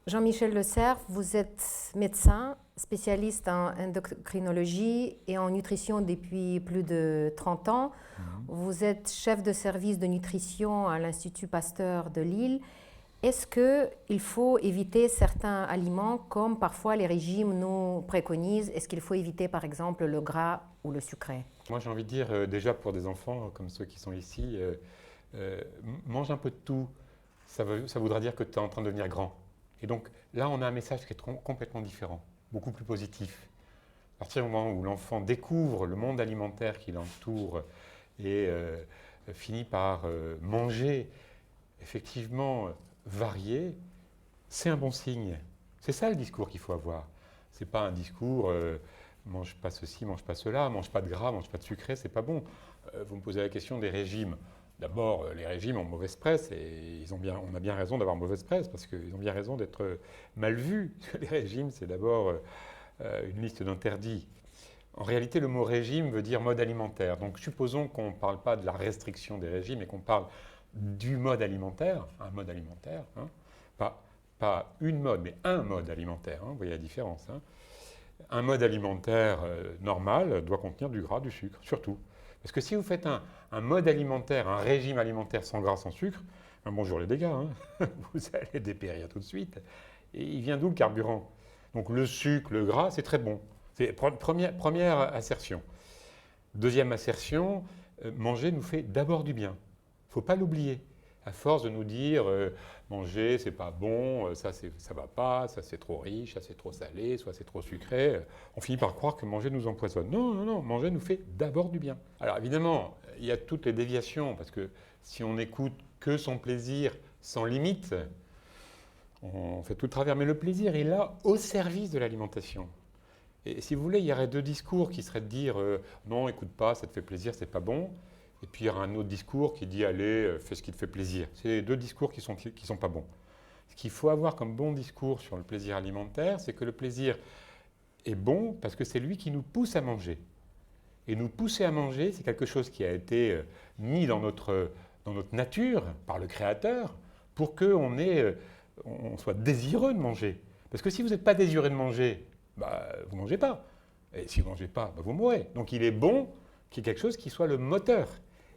Jean-Michel Le Cerf, vous êtes médecin, spécialiste en endocrinologie et en nutrition depuis plus de 30 ans. Mhm. Vous êtes chef de service de nutrition à l'Institut Pasteur de Lille. Est-ce qu'il faut éviter certains aliments comme parfois les régimes nous préconisent? Est-ce qu'il faut éviter par exemple le gras ou le sucré? Moi, j'ai envie de dire, déjà pour des enfants comme ceux qui sont ici, mange un peu de tout. Ça voudra dire que tu es en train de devenir grand. Et donc là, on a un message qui est complètement différent, beaucoup plus positif. À partir du moment où l'enfant découvre le monde alimentaire qui l'entoure et finit par manger effectivement varié, c'est un bon signe. C'est ça le discours qu'il faut avoir. C'est pas un discours mange pas ceci, mange pas cela, mange pas de gras, mange pas de sucré, c'est pas bon. Vous me posez la question des régimes. D'abord, les régimes ont mauvaise presse et on a bien raison d'avoir mauvaise presse parce qu'ils ont bien raison d'être mal vus. Les régimes, c'est d'abord une liste d'interdits. En réalité, le mot régime veut dire mode alimentaire. Donc supposons qu'on ne parle pas de la restriction des régimes et qu'on parle du mode alimentaire, un mode alimentaire, hein, pas une mode, mais un mode alimentaire, hein, vous voyez la différence. Hein. Un mode alimentaire normal doit contenir du gras, du sucre, surtout. Parce que si vous faites un mode alimentaire, un régime alimentaire sans gras, sans sucre, bonjour les dégâts, hein, vous allez dépérir tout de suite. Et il vient d'où le carburant? Donc le sucre, le gras, c'est très bon. C'est première assertion. Deuxième assertion, manger nous fait d'abord du bien. Il ne faut pas l'oublier. À force de nous dire manger c'est pas bon, ça va pas, ça c'est trop riche, ça c'est trop salé, soit c'est trop sucré, on finit par croire que manger nous empoisonne. Non, non, non, manger nous fait d'abord du bien. Alors évidemment, il y a toutes les déviations, parce que si on n'écoute que son plaisir sans limite, on fait tout le travers. Mais le plaisir est là au service de l'alimentation. Et si vous voulez, il y aurait deux discours qui seraient de dire non, écoute pas, ça te fait plaisir, c'est pas bon. Et puis il y aura un autre discours qui dit allez, fais ce qui te fait plaisir. C'est les deux discours qui sont pas bons. Ce qu'il faut avoir comme bon discours sur le plaisir alimentaire, c'est que le plaisir est bon parce que c'est lui qui nous pousse à manger. Et nous pousser à manger, c'est quelque chose qui a été mis dans notre nature par le Créateur pour qu'on on soit désireux de manger. Parce que si vous n'êtes pas désireux de manger, bah, vous ne mangez pas. Et si vous ne mangez pas, bah, vous mourrez. Donc il est bon qu'il y ait quelque chose qui soit le moteur.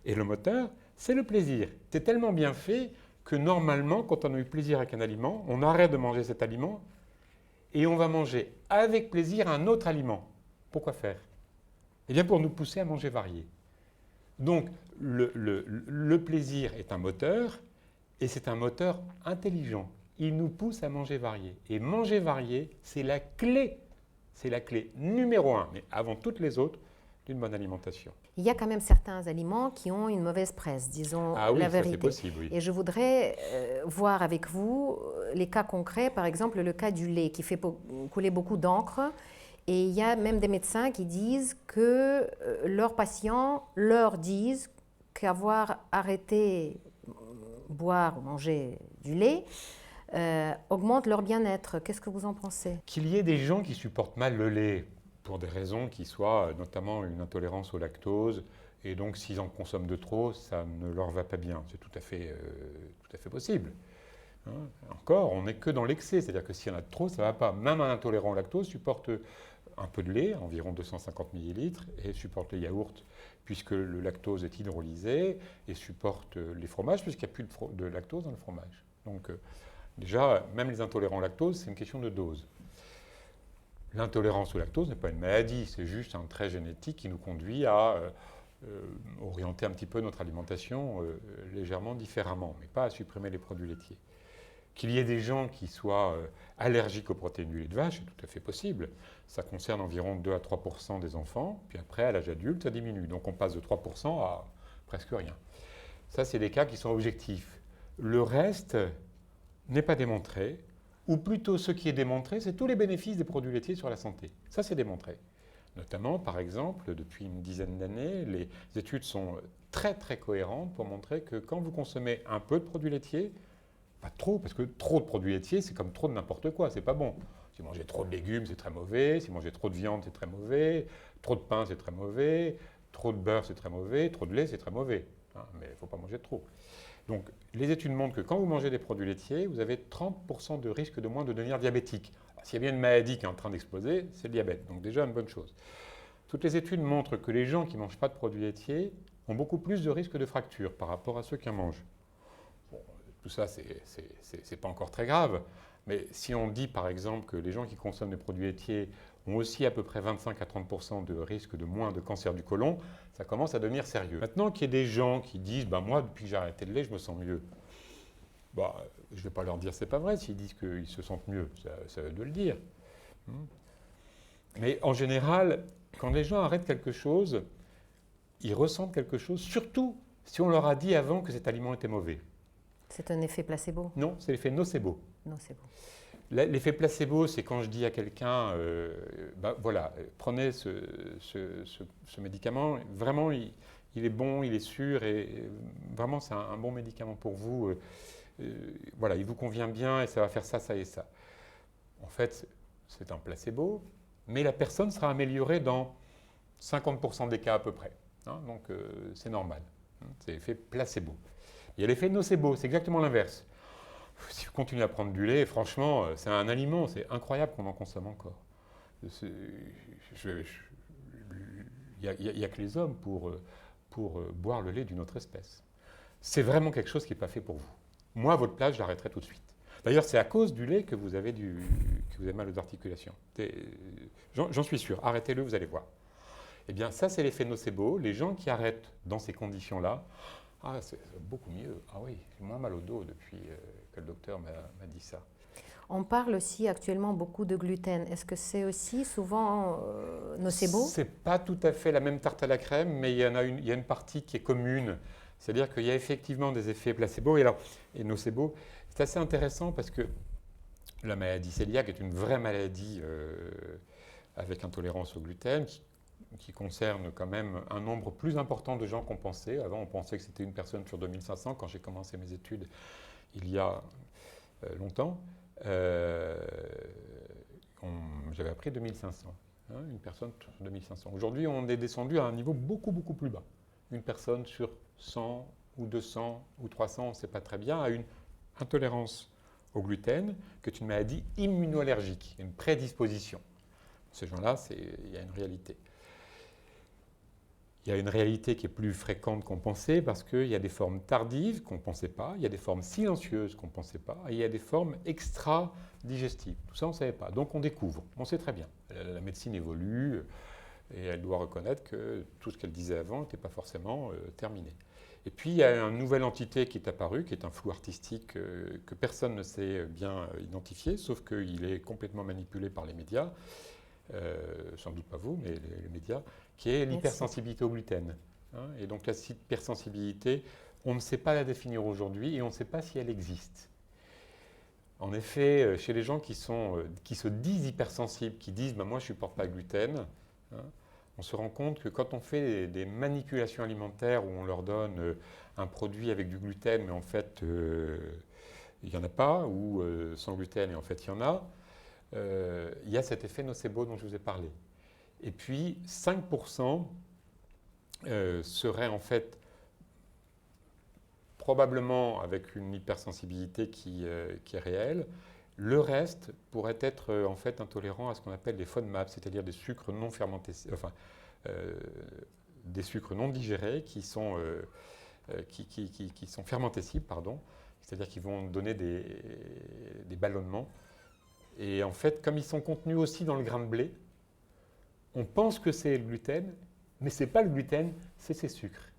Et le moteur, c'est le plaisir. C'est tellement bien fait que normalement, quand on a eu plaisir avec un aliment, on arrête de manger cet aliment et on va manger avec plaisir un autre aliment. Pourquoi faire? Eh bien pour nous pousser à manger varié. Donc le plaisir est un moteur et c'est un moteur intelligent. Il nous pousse à manger varié. Et manger varié, c'est la clé numéro un, mais avant toutes les autres, d'une bonne alimentation. Il y a quand même certains aliments qui ont une mauvaise presse, disons Ah oui, la ça vérité. c'est possible, oui. Et je voudrais voir avec vous les cas concrets, par exemple le cas du lait qui fait couler beaucoup d'encre. Et il y a même des médecins qui disent que leurs patients leur disent qu'avoir arrêté boire ou manger du lait augmente leur bien-être. Qu'est-ce que vous en pensez? Qu'il y ait des gens qui supportent mal le lait pour des raisons qui soient notamment une intolérance au lactose, et donc s'ils en consomment de trop, ça ne leur va pas bien. C'est tout à fait possible. Hein. Encore, on n'est que dans l'excès, c'est-à-dire que s'il y en a de trop, ça ne va pas. Même un intolérant au lactose supporte un peu de lait, environ 250 millilitres, et supporte les yaourts, puisque le lactose est hydrolysé, et supporte les fromages, puisqu'il n'y a plus de lactose dans le fromage. Donc déjà, même les intolérants au lactose, c'est une question de dose. L'intolérance au lactose n'est pas une maladie, c'est juste un trait génétique qui nous conduit à orienter un petit peu notre alimentation légèrement différemment, mais pas à supprimer les produits laitiers. Qu'il y ait des gens qui soient allergiques aux protéines du lait de vache, c'est tout à fait possible. Ça concerne environ 2 à 3% des enfants, puis après, à l'âge adulte, ça diminue. Donc on passe de 3% à presque rien. Ça, c'est des cas qui sont objectifs. Le reste n'est pas démontré, ou plutôt ce qui est démontré, c'est tous les bénéfices des produits laitiers sur la santé. Ça, c'est démontré. Notamment, par exemple, depuis une dizaine d'années, les études sont très très cohérentes pour montrer que quand vous consommez un peu de produits laitiers, pas trop, parce que trop de produits laitiers, c'est comme trop de n'importe quoi, c'est pas bon. Si vous mangez trop de légumes, c'est très mauvais. Si vous mangez trop de viande, c'est très mauvais. Trop de pain, c'est très mauvais. Trop de beurre, c'est très mauvais. Trop de lait, c'est très mauvais. Hein, mais il ne faut pas manger trop. Donc, les études montrent que quand vous mangez des produits laitiers, vous avez 30% de risque de moins de devenir diabétique. S'il y a bien une maladie qui est en train d'exploser, c'est le diabète. Donc déjà, une bonne chose. Toutes les études montrent que les gens qui ne mangent pas de produits laitiers ont beaucoup plus de risque de fracture par rapport à ceux qui en mangent. Bon, tout ça, c'est pas encore très grave. Mais si on dit, par exemple, que les gens qui consomment des produits laitiers ont aussi à peu près 25 à 30% de risque de moins de cancer du côlon, ça commence à devenir sérieux. Maintenant qu'il y a des gens qui disent moi, depuis que j'ai arrêté le lait, je me sens mieux. Je ne vais pas leur dire c'est pas vrai. S'ils disent qu'ils se sentent mieux, ça veut de le dire. Mais en général, quand les gens arrêtent quelque chose, ils ressentent quelque chose, surtout si on leur a dit avant que cet aliment était mauvais. C'est un effet placebo? Non, c'est l'effet nocebo. Nocebo. L'effet placebo, c'est quand je dis à quelqu'un, prenez ce médicament, vraiment, il est bon, il est sûr, et vraiment, c'est un bon médicament pour vous. Il vous convient bien et ça va faire ça, ça et ça. En fait, c'est un placebo, mais la personne sera améliorée dans 50% des cas à peu près. Donc, c'est normal. C'est l'effet placebo. Il y a l'effet nocebo, c'est exactement l'inverse. Si vous continuez à prendre du lait, franchement, c'est un aliment, c'est incroyable qu'on en consomme encore. Il n'y a que les hommes pour boire le lait d'une autre espèce. C'est vraiment quelque chose qui n'est pas fait pour vous. Moi, à votre place, je l'arrêterai tout de suite. D'ailleurs, c'est à cause du lait que vous avez mal aux articulations. J'en suis sûr. Arrêtez-le, vous allez voir. Eh bien, ça, c'est l'effet nocebo. Les gens qui arrêtent dans ces conditions-là, c'est beaucoup mieux. Ah oui, j'ai moins mal au dos depuis que le docteur m'a dit ça. On parle aussi actuellement beaucoup de gluten. Est-ce que c'est aussi souvent nocebo? C'est pas tout à fait la même tarte à la crème, mais il y a une partie qui est commune. C'est-à-dire qu'il y a effectivement des effets placebo et nocebo. C'est assez intéressant parce que la maladie cœliaque est une vraie maladie avec intolérance au gluten qui concerne quand même un nombre plus important de gens qu'on pensait. Avant, on pensait que c'était une personne sur 2500. Quand j'ai commencé mes études il y a longtemps, j'avais appris 2500. Une personne sur 2500. Aujourd'hui, on est descendu à un niveau beaucoup, beaucoup plus bas. Une personne sur 100 ou 200 ou 300, on ne sait pas très bien, a une intolérance au gluten, qui est une maladie immunoallergique, une prédisposition. Ces gens-là, il y a une réalité. Il y a une réalité qui est plus fréquente qu'on pensait parce qu'il y a des formes tardives qu'on ne pensait pas, il y a des formes silencieuses qu'on ne pensait pas, et il y a des formes extra-digestives. Tout ça, on ne savait pas. Donc on découvre, on sait très bien. La médecine évolue et elle doit reconnaître que tout ce qu'elle disait avant n'était pas forcément terminé. Et puis il y a une nouvelle entité qui est apparue, qui est un flou artistique que personne ne sait bien identifier, sauf qu'il est complètement manipulé par les médias. Sans doute pas vous, mais les médias, qui est l'hypersensibilité au gluten. Et donc la hypersensibilité, on ne sait pas la définir aujourd'hui et on ne sait pas si elle existe. En effet, chez les gens qui se disent hypersensibles, qui disent moi je ne supporte pas le gluten, on se rend compte que quand on fait des manipulations alimentaires où on leur donne un produit avec du gluten, mais en fait il n'y en a pas, ou sans gluten et en fait il y en a, il y a cet effet nocebo dont je vous ai parlé. Et puis 5% seraient en fait probablement avec une hypersensibilité qui est réelle. Le reste pourrait être en fait intolérant à ce qu'on appelle les FODMAP, c'est-à-dire des sucres non fermentés, des sucres non digérés qui sont fermentescibles, c'est-à-dire qui vont donner des ballonnements. Et en fait, comme ils sont contenus aussi dans le grain de blé, on pense que c'est le gluten, mais ce n'est pas le gluten, c'est ces sucres.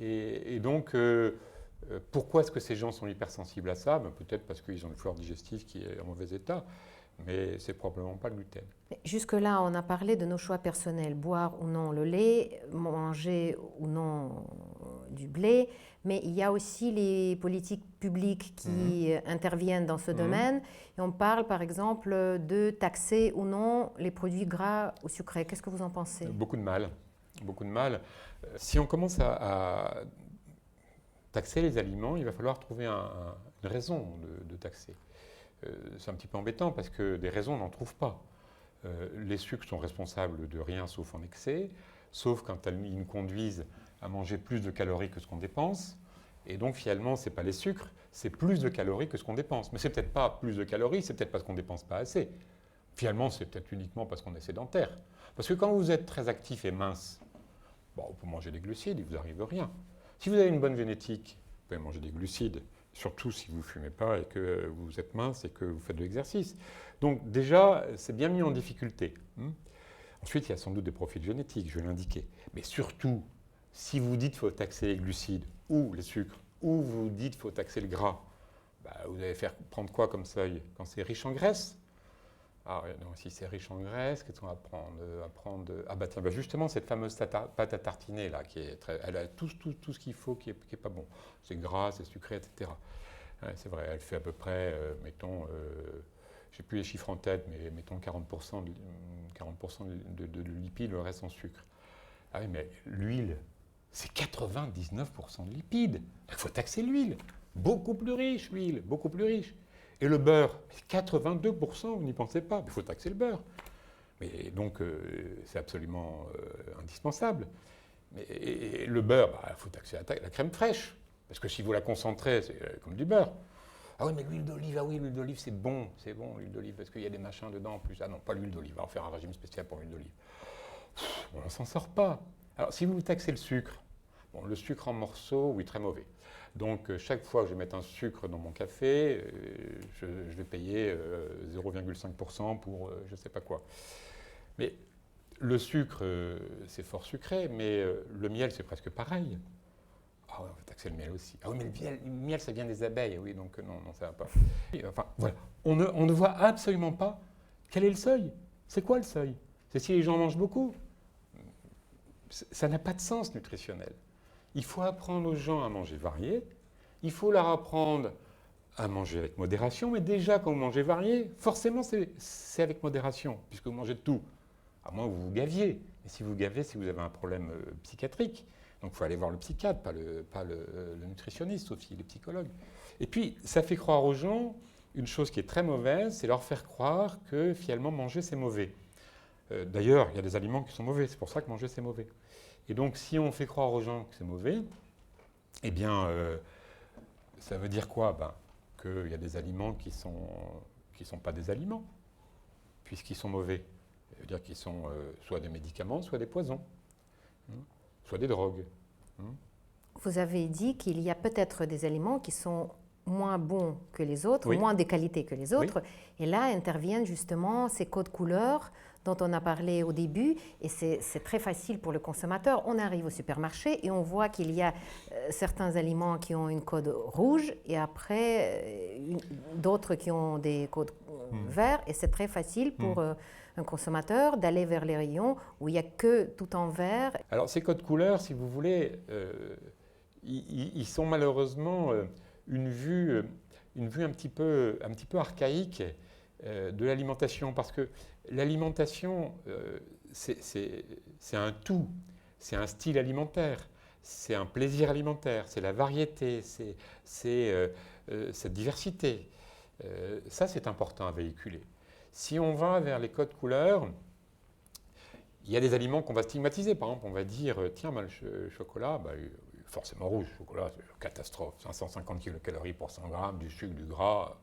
Et donc, pourquoi est-ce que ces gens sont hypersensibles à ça? Peut-être parce qu'ils ont une flore digestive qui est en mauvais état, mais ce n'est probablement pas le gluten. Jusque-là, on a parlé de nos choix personnels, boire ou non le lait, manger ou non du blé, mais il y a aussi les politiques publiques qui interviennent dans ce domaine. Et on parle par exemple de taxer ou non les produits gras ou sucrés. Qu'est-ce que vous en pensez? Beaucoup de mal. Beaucoup de mal. Si on commence à taxer les aliments, il va falloir trouver une raison de taxer. C'est un petit peu embêtant parce que des raisons, on n'en trouve pas. Les sucres sont responsables de rien sauf en excès, sauf quand ils nous conduisent à manger plus de calories que ce qu'on dépense. Et donc finalement, ce n'est pas les sucres, c'est plus de calories que ce qu'on dépense. Mais c'est peut-être pas plus de calories, c'est peut-être parce qu'on ne dépense pas assez. Finalement, c'est peut-être uniquement parce qu'on est sédentaire. Parce que quand vous êtes très actif et mince, bon, vous pouvez manger des glucides, il ne vous arrive rien. Si vous avez une bonne génétique, vous pouvez manger des glucides, surtout si vous ne fumez pas et que vous êtes mince et que vous faites de l'exercice. Donc déjà, c'est bien mis en difficulté. Ensuite, il y a sans doute des profils génétiques, je vais l'indiquer. Mais surtout, si vous dites qu'il faut taxer les glucides ou les sucres, ou vous dites qu'il faut taxer le gras, vous allez prendre quoi comme seuil? Quand c'est riche en graisse? Ah, non, si c'est riche en graisse, qu'est-ce qu'on va prendre? Tiens, justement, cette fameuse pâte à tartiner, là, elle a tout ce qu'il faut qui est pas bon. C'est gras, c'est sucré, etc. Ouais, c'est vrai, elle fait à peu près, mettons, je n'ai plus les chiffres en tête, mais mettons 40%, de lipides, le reste en sucre. Ah oui, mais l'huile, c'est 99% de lipides. Il faut taxer l'huile. Beaucoup plus riche, l'huile, beaucoup plus riche. Et le beurre, 82%, vous n'y pensez pas, il faut taxer le beurre. Mais donc, c'est absolument indispensable. Et le beurre, il faut taxer la crème fraîche. Parce que si vous la concentrez, c'est comme du beurre. Ah oui, mais l'huile d'olive, l'huile d'olive, c'est bon, l'huile d'olive, parce qu'il y a des machins dedans en plus. Ah non, pas l'huile d'olive, on va faire un régime spécial pour l'huile d'olive. On ne s'en sort pas. Alors, si vous taxez le sucre, le sucre en morceaux, oui, très mauvais. Donc, chaque fois que je vais mettre un sucre dans mon café, je vais payer 0,5% pour je ne sais pas quoi. Mais le sucre, c'est fort sucré, mais le miel, c'est presque pareil. Ah oui, on va taxer le miel aussi. Ah oui, mais le miel, ça vient des abeilles. Oui, donc non, ça ne va pas. Enfin, voilà. On ne voit absolument pas quel est le seuil. C'est quoi le seuil? C'est si les gens mangent beaucoup. Ça n'a pas de sens nutritionnel. Il faut apprendre aux gens à manger varié. Il faut leur apprendre à manger avec modération. Mais déjà, quand vous mangez varié, forcément, c'est avec modération, puisque vous mangez de tout. À moins que vous vous gaviez. Et si vous gavez, c'est que vous avez un problème psychiatrique. Donc il faut aller voir le psychiatre, pas le nutritionniste aussi, les psychologues. Et puis, ça fait croire aux gens une chose qui est très mauvaise, c'est leur faire croire que finalement manger c'est mauvais. D'ailleurs, il y a des aliments qui sont mauvais, c'est pour ça que manger c'est mauvais. Et donc si on fait croire aux gens que c'est mauvais, eh bien, ça veut dire quoi? Qu'il y a des aliments qui sont pas des aliments, puisqu'ils sont mauvais. Ça veut dire qu'ils sont soit des médicaments, soit des poisons. Soit des drogues. Vous avez dit qu'il y a peut-être des aliments qui sont moins bons que les autres, oui. moins de qualité que les autres. Oui. Et là interviennent justement ces codes couleurs dont on a parlé au début. Et c'est très facile pour le consommateur. On arrive au supermarché et on voit qu'il y a certains aliments qui ont une code rouge et après d'autres qui ont des codes verts. Et c'est très facile pour un consommateur d'aller vers les rayons où il n'y a que tout en vert. Alors ces codes couleurs, si vous voulez, ils sont malheureusement une vue un petit peu archaïque de l'alimentation, parce que l'alimentation, c'est un tout, c'est un style alimentaire, c'est un plaisir alimentaire, c'est la variété, c'est cette diversité. Ça, c'est important à véhiculer. Si on va vers les codes couleurs, il y a des aliments qu'on va stigmatiser. Par exemple, on va dire, tiens, le chocolat, forcément rouge, le chocolat, c'est une catastrophe. 550 kcal pour 100 grammes, du sucre, du gras.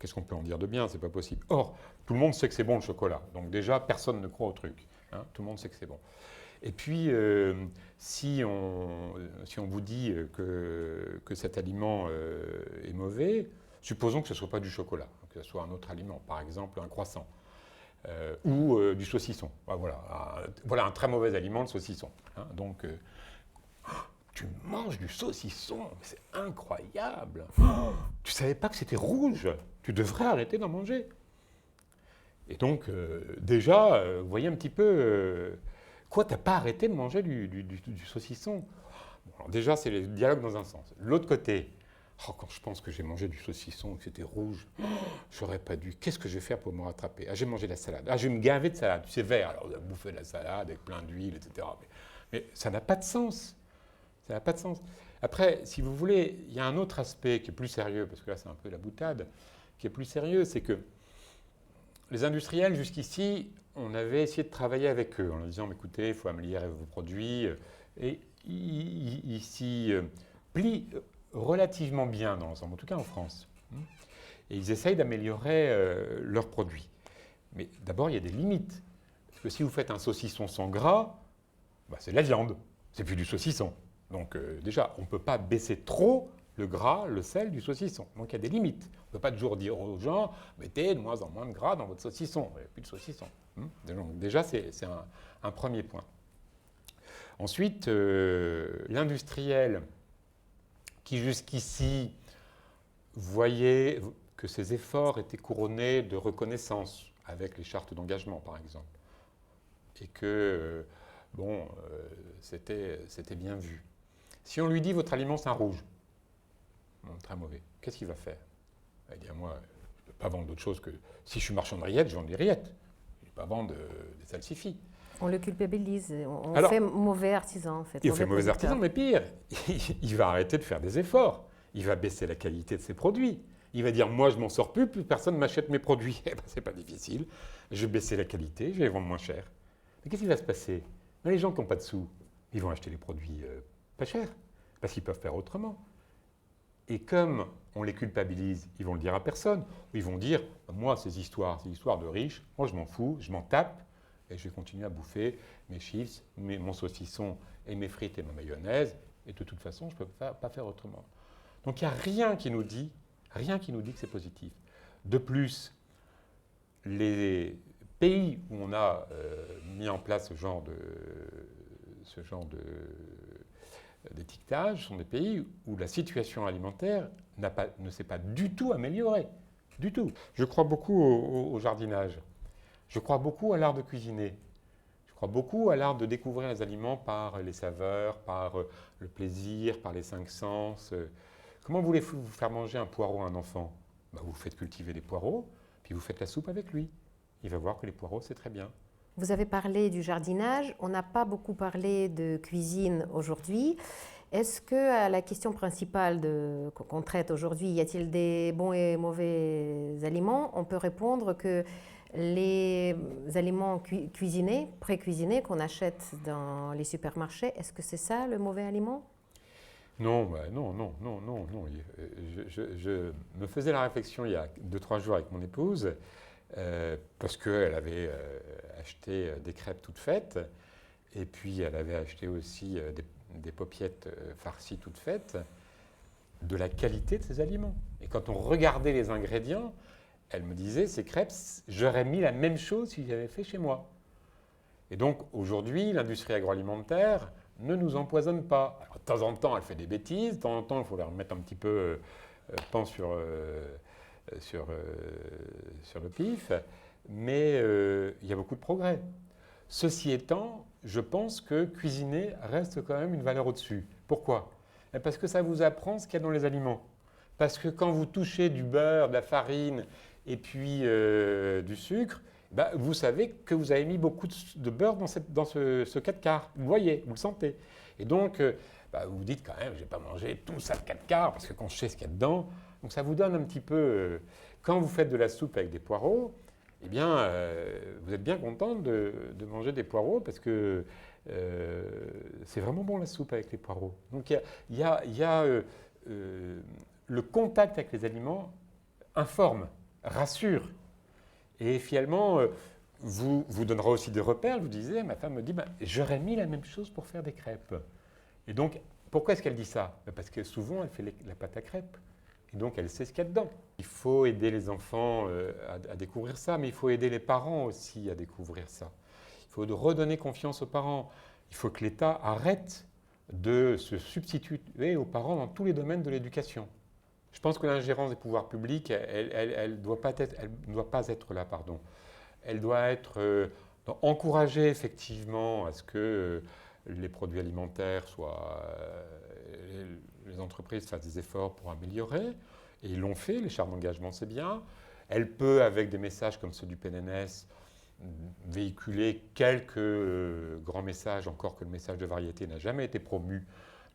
Qu'est-ce qu'on peut en dire de bien? C'est pas possible. Or, tout le monde sait que c'est bon le chocolat. Donc déjà, personne ne croit au truc. Tout le monde sait que c'est bon. Et puis, si on vous dit que cet aliment est mauvais, supposons que ce ne soit pas du chocolat, que ce soit un autre aliment, par exemple un croissant. Ou du saucisson. Voilà un très mauvais aliment, le saucisson. Donc, tu manges du saucisson, c'est incroyable. Tu ne savais pas que c'était rouge, tu devrais arrêter d'en manger. Et donc, déjà, vous voyez un petit peu, quoi, tu n'as pas arrêté de manger du saucisson? Alors déjà, c'est le dialogue dans un sens. L'autre côté, quand je pense que j'ai mangé du saucisson, que c'était rouge, j'aurais pas dû. Qu'est-ce que je vais faire pour me rattraper? Je vais manger de la salade. Je vais me gaver de salade. C'est vert, alors vous allez bouffer de la salade avec plein d'huile, etc. Mais ça n'a pas de sens. Ça n'a pas de sens. Après, si vous voulez, il y a un autre aspect qui est plus sérieux, parce que là, c'est un peu la boutade, qui est plus sérieux, c'est que les industriels, jusqu'ici, on avait essayé de travailler avec eux en leur disant, écoutez, il faut améliorer vos produits, et ils s'y plient relativement bien dans l'ensemble, en tout cas en France. Et ils essayent d'améliorer leurs produits. Mais d'abord, il y a des limites. Parce que si vous faites un saucisson sans gras, c'est de la viande, c'est plus du saucisson. Donc déjà, on ne peut pas baisser trop le gras, le sel du saucisson. Donc il y a des limites. On ne peut pas toujours dire aux gens, mettez de moins en moins de gras dans votre saucisson. Il n'y a plus de saucisson. Donc déjà, c'est un premier point. Ensuite, l'industriel qui jusqu'ici voyait que ses efforts étaient couronnés de reconnaissance avec les chartes d'engagement, par exemple, et que, c'était bien vu. Si on lui dit « votre aliment, c'est un rouge », très mauvais, qu'est-ce qu'il va faire? Il va dire « moi, je ne peux pas vendre d'autre chose que… Si je suis marchand de rillettes, je vends des rillettes. Je ne vais pas vendre des salsifis. » On le culpabilise, on Alors, fait mauvais artisan en fait. Il fait mauvais artisan, mais pire, il va arrêter de faire des efforts. Il va baisser la qualité de ses produits. Il va dire, moi je m'en sors plus personne ne m'achète mes produits. Eh bien, c'est pas difficile. Je vais baisser la qualité, je vais les vendre moins cher. Mais qu'est-ce qui va se passer? Les gens qui n'ont pas de sous, ils vont acheter les produits pas chers, parce qu'ils peuvent faire autrement. Et comme on les culpabilise, ils vont le dire à personne. Ou ils vont dire, moi ces histoires de riches, moi je m'en fous, je m'en tape, et je vais continuer à bouffer mes chips, mon saucisson et mes frites et ma mayonnaise, et de toute façon, je ne peux pas faire autrement. Donc il n'y a rien qui nous dit que c'est positif. De plus, les pays où on a mis en place ce genre d'étiquetage sont des pays où la situation alimentaire ne s'est pas du tout améliorée. Du tout. Je crois beaucoup au jardinage. Je crois beaucoup à l'art de cuisiner. Je crois beaucoup à l'art de découvrir les aliments par les saveurs, par le plaisir, par les 5 sens. Comment voulez-vous faire manger un poireau à un enfant? Vous faites cultiver des poireaux, puis vous faites la soupe avec lui. Il va voir que les poireaux, c'est très bien. Vous avez parlé du jardinage. On n'a pas beaucoup parlé de cuisine aujourd'hui. Est-ce qu'à la question principale qu'on traite aujourd'hui, y a-t-il des bons et mauvais aliments? On peut répondre que les aliments cuisinés, pré-cuisinés, qu'on achète dans les supermarchés, est-ce que c'est ça le mauvais aliment? Non. Je me faisais la réflexion il y a 2-3 jours avec mon épouse, parce qu'elle avait acheté des crêpes toutes faites, et puis elle avait acheté aussi des paupiettes farcies toutes faites, de la qualité de ces aliments. Et quand on regardait les ingrédients, elle me disait, ces crêpes, j'aurais mis la même chose si j'avais fait chez moi. Et donc, aujourd'hui, l'industrie agroalimentaire ne nous empoisonne pas. Alors, de temps en temps, elle fait des bêtises. De temps en temps, il faut leur mettre un petit peu pan sur le pif. Mais il y a beaucoup de progrès. Ceci étant, je pense que cuisiner reste quand même une valeur au-dessus. Pourquoi? Parce que ça vous apprend ce qu'il y a dans les aliments. Parce que quand vous touchez du beurre, de la farine et puis du sucre, vous savez que vous avez mis beaucoup de beurre dans ce 4 quarts. Vous voyez, vous le sentez. Et donc, vous vous dites quand même, je ne vais pas manger tout ça de 4 quarts, parce que quand je sais ce qu'il y a dedans, donc ça vous donne un petit peu… quand vous faites de la soupe avec des poireaux, eh bien, vous êtes bien content de manger des poireaux, parce que c'est vraiment bon la soupe avec les poireaux. Donc il y a le contact avec les aliments informe, rassure. Et finalement, vous donnera aussi des repères. Je vous disais, ma femme me dit, j'aurais mis la même chose pour faire des crêpes. Et donc, pourquoi est-ce qu'elle dit ça? Parce que souvent, elle fait la pâte à crêpes. Et donc, elle sait ce qu'il y a dedans. Il faut aider les enfants à découvrir ça, mais il faut aider les parents aussi à découvrir ça. Il faut redonner confiance aux parents. Il faut que l'État arrête de se substituer aux parents dans tous les domaines de l'éducation. Je pense que l'ingérence des pouvoirs publics, elle ne doit pas être là. Elle doit être encouragée effectivement à ce que les produits alimentaires les entreprises fassent des efforts pour améliorer. Et ils l'ont fait, les chartes d'engagement, c'est bien. Elle peut, avec des messages comme ceux du PNNS, véhiculer quelques grands messages, encore que le message de variété n'a jamais été promu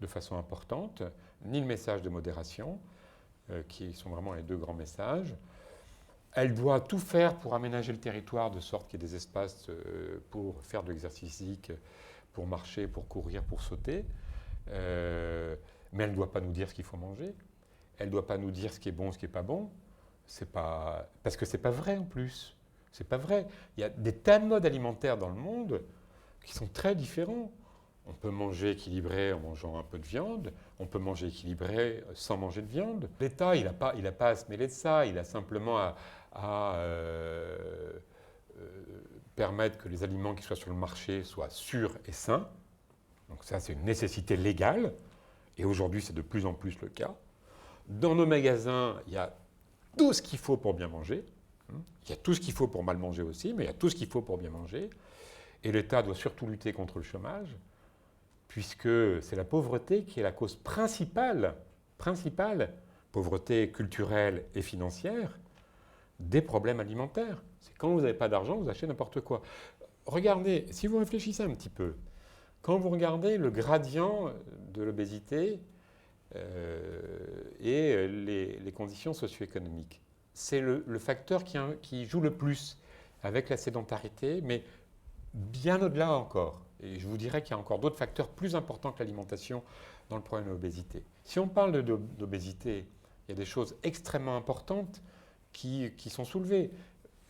de façon importante, ni le message de modération, qui sont vraiment les 2 grands messages. Elle doit tout faire pour aménager le territoire de sorte qu'il y ait des espaces pour faire de l'exercice physique, pour marcher, pour courir, pour sauter. mais elle ne doit pas nous dire ce qu'il faut manger. Elle ne doit pas nous dire ce qui est bon, ce qui n'est pas bon. Parce que ce n'est pas vrai en plus. C'est pas vrai. Il y a des tas de modes alimentaires dans le monde qui sont très différents. On peut manger équilibré en mangeant un peu de viande. On peut manger équilibré sans manger de viande. L'État, il n'a pas à se mêler de ça. Il a simplement à permettre que les aliments qui soient sur le marché soient sûrs et sains. Donc ça, c'est une nécessité légale. Et aujourd'hui, c'est de plus en plus le cas. Dans nos magasins, il y a tout ce qu'il faut pour bien manger. Il y a tout ce qu'il faut pour mal manger aussi, mais il y a tout ce qu'il faut pour bien manger. Et l'État doit surtout lutter contre le chômage, puisque c'est la pauvreté qui est la cause principale, pauvreté culturelle et financière, des problèmes alimentaires. C'est quand vous n'avez pas d'argent, vous achetez n'importe quoi. Regardez, si vous réfléchissez un petit peu, quand vous regardez le gradient de l'obésité et les conditions socio-économiques, c'est le facteur qui joue le plus avec la sédentarité, mais bien au-delà encore. Et je vous dirais qu'il y a encore d'autres facteurs plus importants que l'alimentation dans le problème de l'obésité. Si on parle d'obésité, il y a des choses extrêmement importantes qui sont soulevées.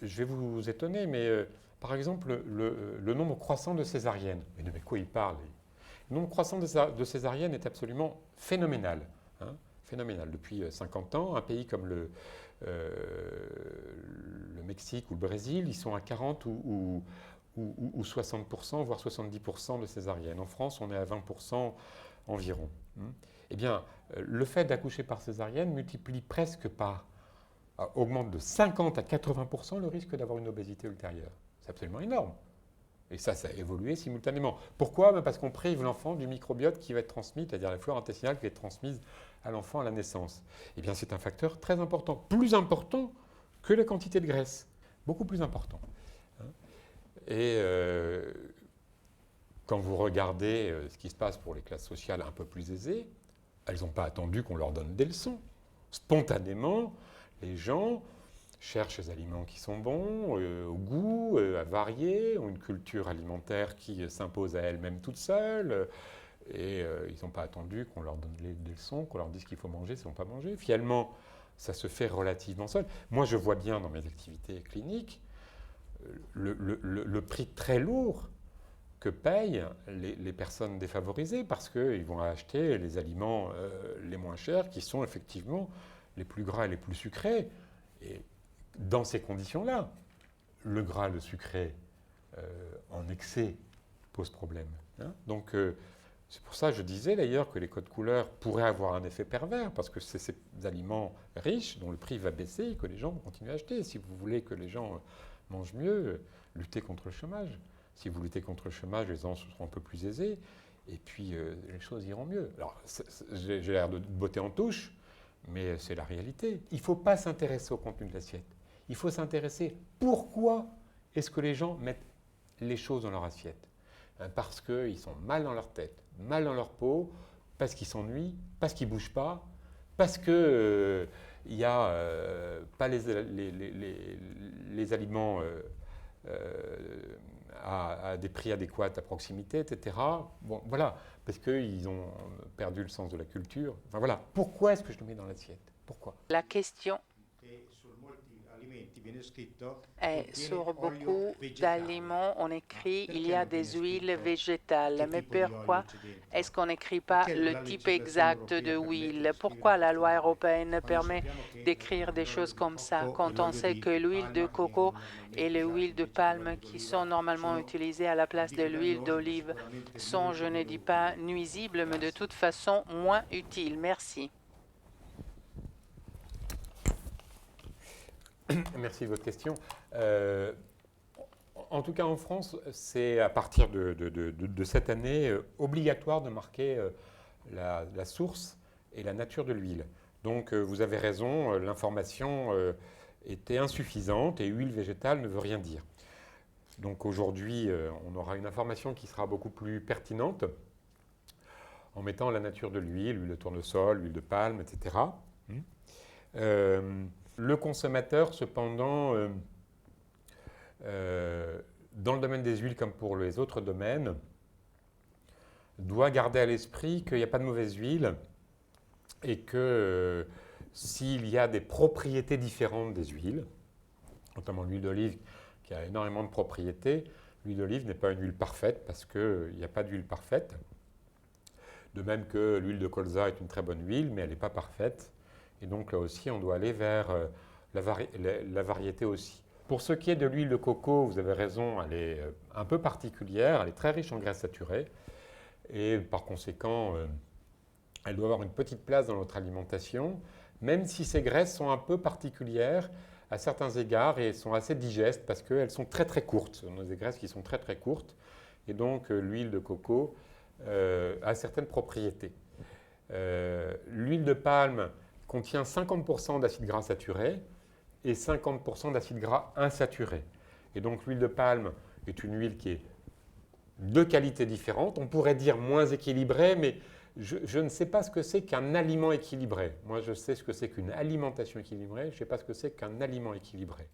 Je vais vous étonner, mais par exemple, le nombre croissant de césariennes. Mais de quoi il parle? Le nombre croissant de césariennes est absolument phénoménal. Hein, phénoménal. Depuis 50 ans, un pays comme le Mexique ou le Brésil, ils sont à 40 ou 60%, voire 70% de césariennes. En France, on est à 20% environ. Eh bien, le fait d'accoucher par césarienne multiplie presque augmente de 50 à 80% le risque d'avoir une obésité ultérieure. C'est absolument énorme. Et ça a évolué simultanément. Pourquoi? Parce qu'on prive l'enfant du microbiote qui va être transmis, c'est-à-dire la flore intestinale qui va être transmise à l'enfant à la naissance. Eh bien, c'est un facteur très important, plus important que la quantité de graisse, beaucoup plus important. Et quand vous regardez ce qui se passe pour les classes sociales un peu plus aisées, elles n'ont pas attendu qu'on leur donne des leçons. Spontanément, les gens cherchent des aliments qui sont bons, au goût, à varier, ont une culture alimentaire qui s'impose à elles-mêmes toutes seules, et ils n'ont pas attendu qu'on leur donne des leçons, qu'on leur dise ce qu'il faut manger, ce qu'il ne faut pas manger. Finalement, ça se fait relativement seul. Moi, je vois bien dans mes activités cliniques le prix très lourd que payent les personnes défavorisées parce qu'ils vont acheter les aliments les moins chers qui sont effectivement les plus gras et les plus sucrés. Et dans ces conditions-là, le gras, le sucré en excès pose problème. Hein. Donc c'est pour ça que je disais d'ailleurs que les codes couleurs pourraient avoir un effet pervers parce que c'est ces aliments riches dont le prix va baisser et que les gens vont continuer à acheter. Si vous voulez que les gens mangent mieux, luttez contre le chômage. Si vous luttez contre le chômage, les gens seront un peu plus aisés et puis les choses iront mieux. Alors j'ai l'air de botter en touche, mais c'est la réalité. Il ne faut pas s'intéresser au contenu de l'assiette. Il faut s'intéresser pourquoi est-ce que les gens mettent les choses dans leur assiette. Parce qu'ils sont mal dans leur tête, mal dans leur peau, parce qu'ils s'ennuient, parce qu'ils ne bougent pas, parce qu'il n'y a pas les aliments à des prix adéquats à proximité, etc. Bon, voilà, parce qu'ils ont perdu le sens de la culture. Enfin voilà, pourquoi est-ce que je le mets dans l'assiette? Pourquoi? La question est sur beaucoup d'aliments, on écrit il y a des huiles végétales. Mais pourquoi est-ce qu'on n'écrit pas le type exact de huile? Pourquoi la loi européenne permet d'écrire des choses comme ça quand on sait que l'huile de coco et l'huile de palme qui sont normalement utilisées à la place de l'huile d'olive sont, je ne dis pas nuisibles, mais de toute façon moins utiles? Merci. Merci de votre question. En tout cas, en France, c'est à partir de cette année obligatoire de marquer la source et la nature de l'huile. Donc, vous avez raison, l'information était insuffisante et huile végétale ne veut rien dire. Donc, aujourd'hui, on aura une information qui sera beaucoup plus pertinente en mettant la nature de l'huile de tournesol, l'huile de palme, etc. Le consommateur, cependant, dans le domaine des huiles comme pour les autres domaines, doit garder à l'esprit qu'il n'y a pas de mauvaise huile et que s'il y a des propriétés différentes des huiles, notamment l'huile d'olive qui a énormément de propriétés, l'huile d'olive n'est pas une huile parfaite parce qu'il n'y a pas d'huile parfaite. De même que l'huile de colza est une très bonne huile, mais elle n'est pas parfaite. Et donc là aussi, on doit aller vers la variété aussi. Pour ce qui est de l'huile de coco, vous avez raison, elle est un peu particulière, elle est très riche en graisses saturées. Et par conséquent, elle doit avoir une petite place dans notre alimentation, même si ces graisses sont un peu particulières à certains égards et sont assez digestes parce qu'elles sont très très courtes. Ce sont des graisses qui sont très très courtes. Et donc l'huile de coco a certaines propriétés. L'huile de palme contient 50% d'acides gras saturés et 50% d'acides gras insaturés. Et donc l'huile de palme est une huile qui est de qualité différente. On pourrait dire moins équilibrée, mais je ne sais pas ce que c'est qu'un aliment équilibré. Moi, je sais ce que c'est qu'une alimentation équilibrée. Je ne sais pas ce que c'est qu'un aliment équilibré.